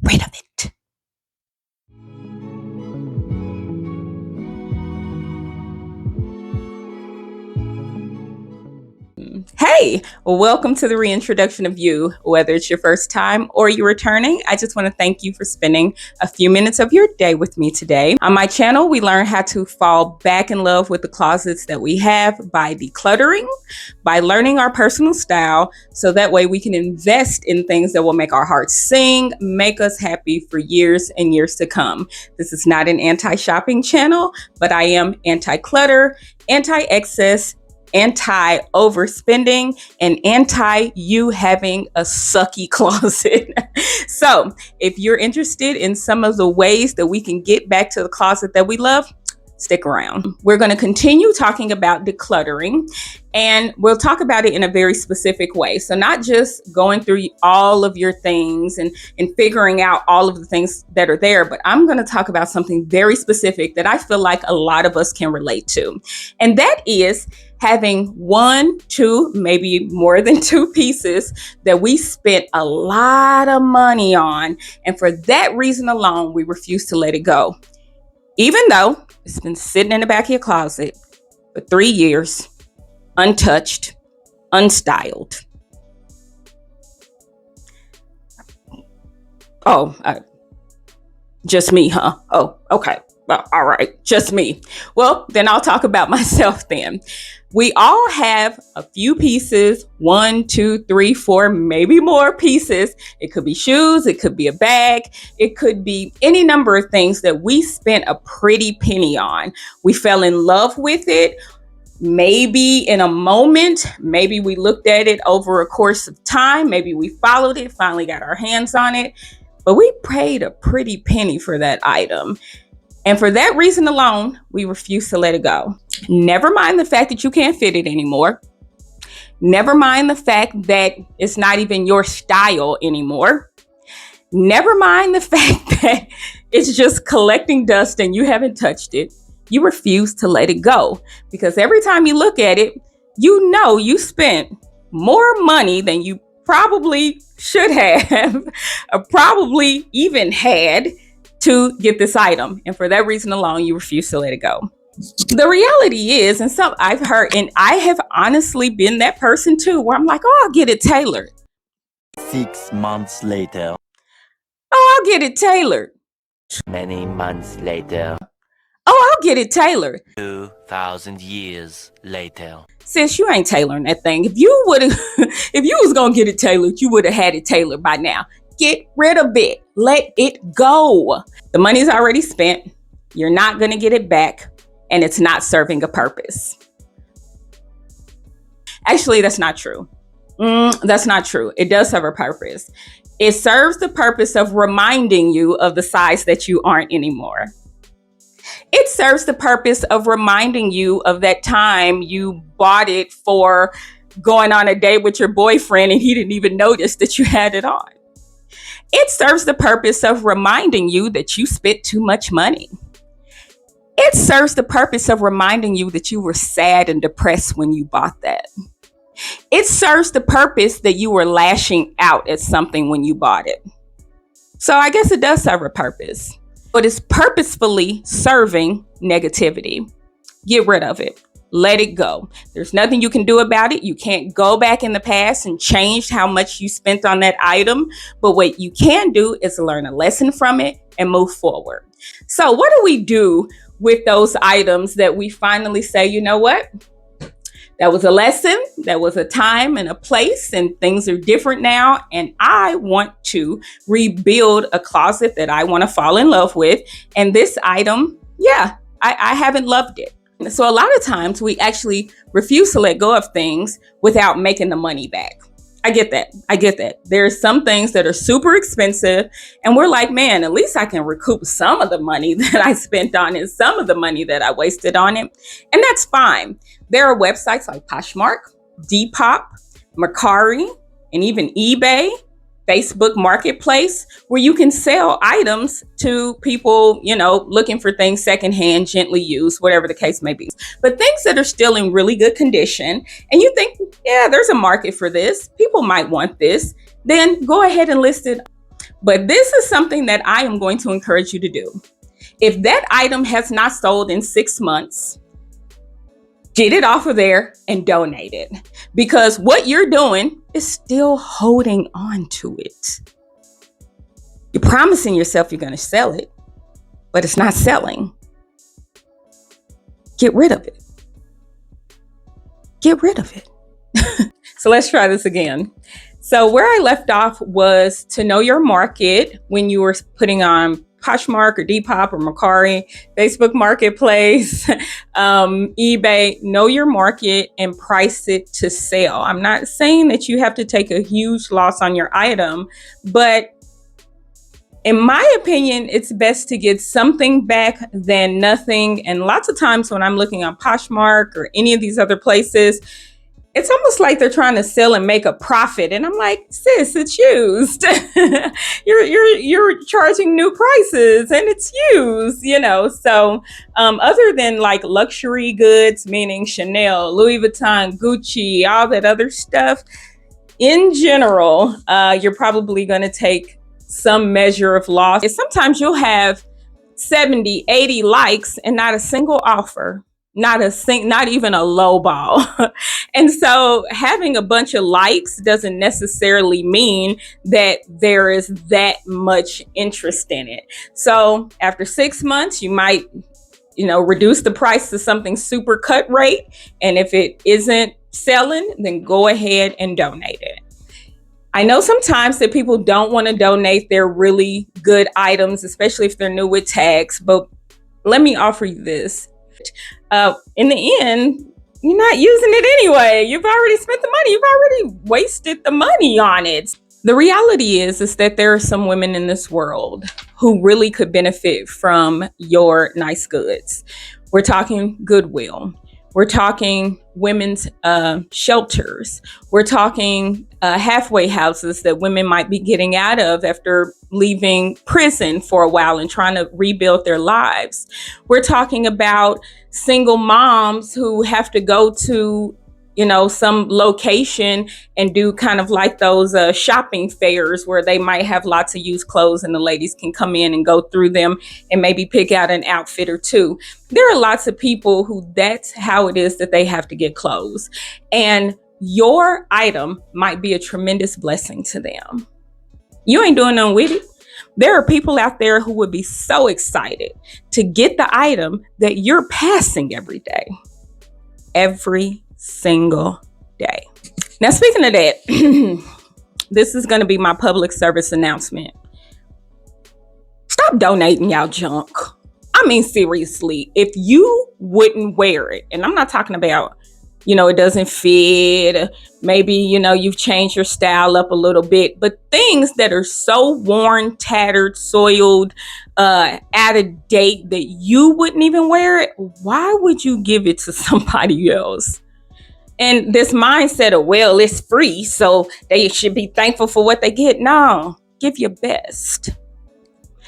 rid of it. Hey, welcome to the reintroduction of you. Whether it's your first time or you're returning, I just want to thank you for spending a few minutes of your day with me today. On my channel, we learn how to fall back in love with the closets that we have by decluttering, by learning our personal style, so that way we can invest in things that will make our hearts sing, make us happy for years and years to come. This is not an anti-shopping channel, but I am anti-clutter, anti-excess, anti-overspending, and anti-you having a sucky closet. So if you're interested in some of the ways that we can get back to the closet that we love, stick around. We're going to continue talking about decluttering, and we'll talk about it in a very specific way. So not just going through all of your things and figuring out all of the things that are there, but I'm going to talk about something very specific that I feel like a lot of us can relate to. And that is having one, two, maybe more than two pieces that we spent a lot of money on. And for that reason alone, we refuse to let it go. Even though it's been sitting in the back of your closet for 3 years, untouched, unstyled. Oh, just me, huh? Oh, okay. Well, all right, just me. Well, then I'll talk about myself then. We all have a few pieces, 1, 2, 3, 4, maybe more pieces. It could be shoes, it could be a bag, it could be any number of things that we spent a pretty penny on. We fell in love with it, maybe in a moment, maybe we looked at it over a course of time, maybe we followed it, finally got our hands on it, but we paid a pretty penny for that item. And for that reason alone, we refuse to let it go. Never mind the fact that you can't fit it anymore. Never mind the fact that it's not even your style anymore. Never mind the fact that it's just collecting dust and you haven't touched it. You refuse to let it go because every time you look at it, you know you spent more money than you probably should have, or probably even had, to get this item. And for that reason alone, you refuse to let it go. The reality is, and some I've heard, and I have honestly been that person too, where I'm like, oh, I'll get it tailored. 6 months later. Oh, I'll get it tailored. Many months later. Oh, I'll get it tailored. 2,000 years later. Sis, you ain't tailoring that thing. If you was gonna get it tailored, you would have had it tailored by now. Get rid of it. Let it go. The money's already spent. You're not going to get it back, and it's not serving a purpose. Actually, that's not true. That's not true. It does serve a purpose. It serves the purpose of reminding you of the size that you aren't anymore. It serves the purpose of reminding you of that time you bought it for going on a date with your boyfriend and he didn't even notice that you had it on. It serves the purpose of reminding you that you spent too much money. It serves the purpose of reminding you that you were sad and depressed when you bought that. It serves the purpose that you were lashing out at something when you bought it. So I guess it does serve a purpose, but it's purposefully serving negativity. Get rid of it. Let it go. There's nothing you can do about it. You can't go back in the past and change how much you spent on that item. But what you can do is learn a lesson from it and move forward. So what do we do with those items that we finally say, you know what? That was a lesson. That was a time and a place, and things are different now. And I want to rebuild a closet that I want to fall in love with. And this item, I haven't loved it. So a lot of times we actually refuse to let go of things without making the money back. I get that. There's some things that are super expensive and we're like, man, at least I can recoup some of the money that I spent on it, some of the money that I wasted on it. And that's fine. There are websites like Poshmark, Depop, Mercari, and even eBay, Facebook Marketplace, where you can sell items to people, looking for things secondhand, gently used, whatever the case may be. But things that are still in really good condition, and you think, yeah, there's a market for this, people might want this, then go ahead and list it. But this is something that I am going to encourage you to do. If that item has not sold in 6 months, get it off of there and donate it, because what you're doing is still holding on to it. You're promising yourself you're going to sell it, but it's not selling. Get rid of it. Get rid of it. So let's try this again. So where I left off was to know your market when you were putting on Poshmark or Depop or Mercari, Facebook Marketplace, eBay. Know your market and price it to sell. I'm not saying that you have to take a huge loss on your item, but in my opinion, it's best to get something back than nothing. And lots of times when I'm looking on Poshmark or any of these other places, it's almost like they're trying to sell and make a profit. And I'm like, sis, it's used. you're charging new prices and it's used, So other than like luxury goods, meaning Chanel, Louis Vuitton, Gucci, all that other stuff, in general, you're probably going to take some measure of loss. And sometimes you'll have 70, 80 likes and not a single offer. Not even a low ball. And so having a bunch of likes doesn't necessarily mean that there is that much interest in it. So after 6 months, you might, reduce the price to something super cut rate. And if it isn't selling, then go ahead and donate it. I know sometimes that people don't want to donate their really good items, especially if they're new with tags, but let me offer you this. In the end, you're not using it anyway. You've already spent the money. You've already wasted the money on it. The reality is that there are some women in this world who really could benefit from your nice goods. We're talking Goodwill. We're talking women's shelters. We're talking halfway houses that women might be getting out of after leaving prison for a while and trying to rebuild their lives. We're talking about single moms who have to go to, some location and do kind of like those shopping fairs where they might have lots of used clothes and the ladies can come in and go through them and maybe pick out an outfit or two. There are lots of people who that's how it is that they have to get clothes. And your item might be a tremendous blessing to them. You ain't doing nothing with it. There are people out there who would be so excited to get the item that you're passing every day. Every single day. Now, speaking of that, this is going to be my public service announcement. Stop donating y'all junk. I mean, seriously, if you wouldn't wear it, and I'm not talking about, it doesn't fit, maybe, you've changed your style up a little bit, but things that are so worn, tattered, soiled, out of date that you wouldn't even wear it, why would you give it to somebody else? And this mindset of, well, it's free, so they should be thankful for what they get. No, give your best.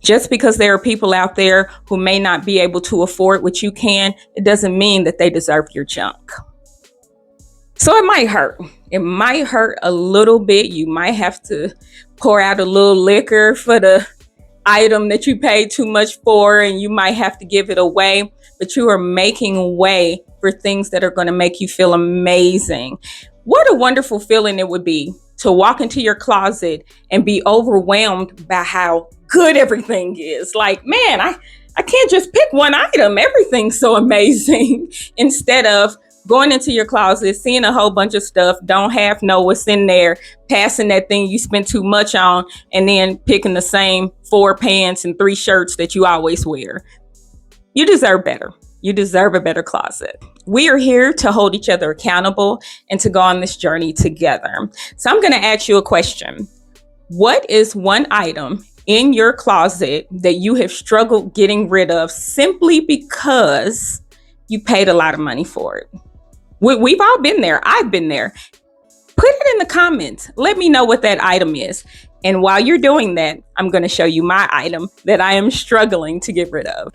Just because there are people out there who may not be able to afford what you can, it doesn't mean that they deserve your junk. So it might hurt. It might hurt a little bit. You might have to pour out a little liquor for the item that you paid too much for, and you might have to give it away, but you are making way for things that are going to make you feel amazing. What a wonderful feeling it would be to walk into your closet and be overwhelmed by how good everything is. Like, man, I can't just pick one item. Everything's so amazing. Instead of going into your closet, seeing a whole bunch of stuff, don't half know what's in there, passing that thing you spent too much on, and then picking the same 4 pants and 3 shirts that you always wear. You deserve better. You deserve a better closet. We are here to hold each other accountable and to go on this journey together. So I'm going to ask you a question. What is one item in your closet that you have struggled getting rid of simply because you paid a lot of money for it? We've all been there. I've been there. Put it in the comments. Let me know what that item is. And while you're doing that, I'm going to show you my item that I am struggling to get rid of.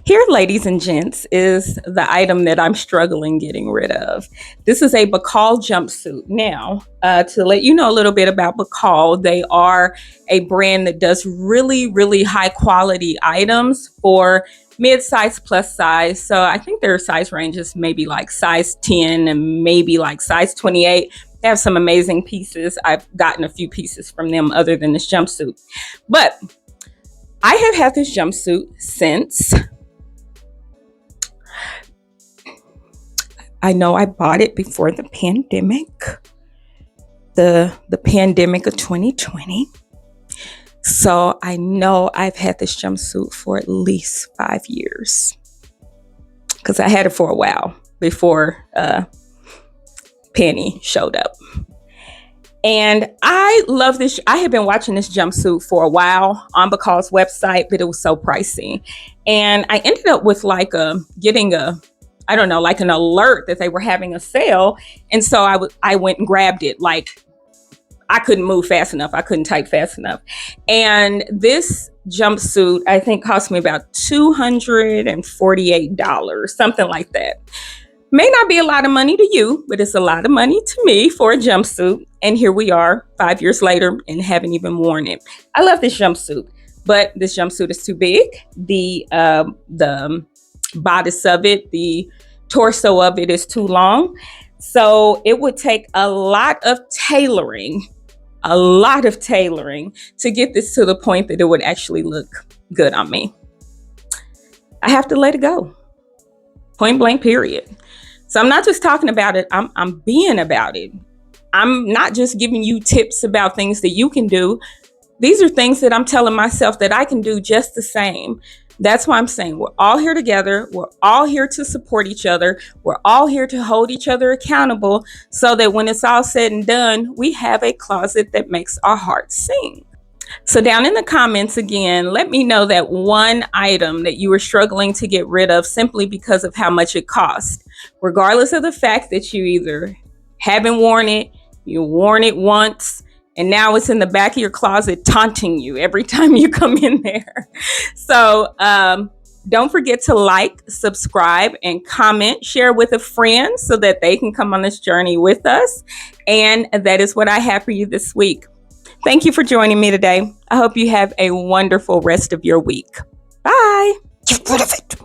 Here, ladies and gents, is the item that I'm struggling getting rid of. This is a Bacall jumpsuit. Now, to let you know a little bit about Bacall, they are a brand that does really, really high quality items for mid-size plus size. So I think their size range is maybe like size 10 and maybe like size 28. They have some amazing pieces. I've gotten a few pieces from them other than this jumpsuit. But I have had this jumpsuit since, I know I bought it before the pandemic, the pandemic of 2020. So I know I've had this jumpsuit for at least 5 years because I had it for a while before Penny showed up. And I love this. I had been watching this jumpsuit for a while on Bacall's website, but it was so pricey. And I ended up with getting an alert that they were having a sale. And so I went and grabbed it. Like, I couldn't move fast enough. I couldn't type fast enough. And this jumpsuit, I think, cost me about $248, something like that. May not be a lot of money to you, but it's a lot of money to me for a jumpsuit. And here we are 5 years later and haven't even worn it. I love this jumpsuit, but this jumpsuit is too big. The bodice of it, the torso of it is too long. So it would take a lot of tailoring to get this to the point that it would actually look good on me. I have to let it go. Point blank, period. So I'm not just talking about it, I'm being about it. I'm not just giving you tips about things that you can do. These are things that I'm telling myself that I can do just the same. That's why I'm saying we're all here together. We're all here to support each other. We're all here to hold each other accountable so that when it's all said and done, we have a closet that makes our hearts sing. So down in the comments again, let me know that one item that you were struggling to get rid of simply because of how much it cost, regardless of the fact that you either haven't worn it, you worn it once, and now it's in the back of your closet taunting you every time you come in there. So don't forget to like, subscribe, and comment, share with a friend so that they can come on this journey with us. And that is what I have for you this week. Thank you for joining me today. I hope you have a wonderful rest of your week. Bye. Get rid of it.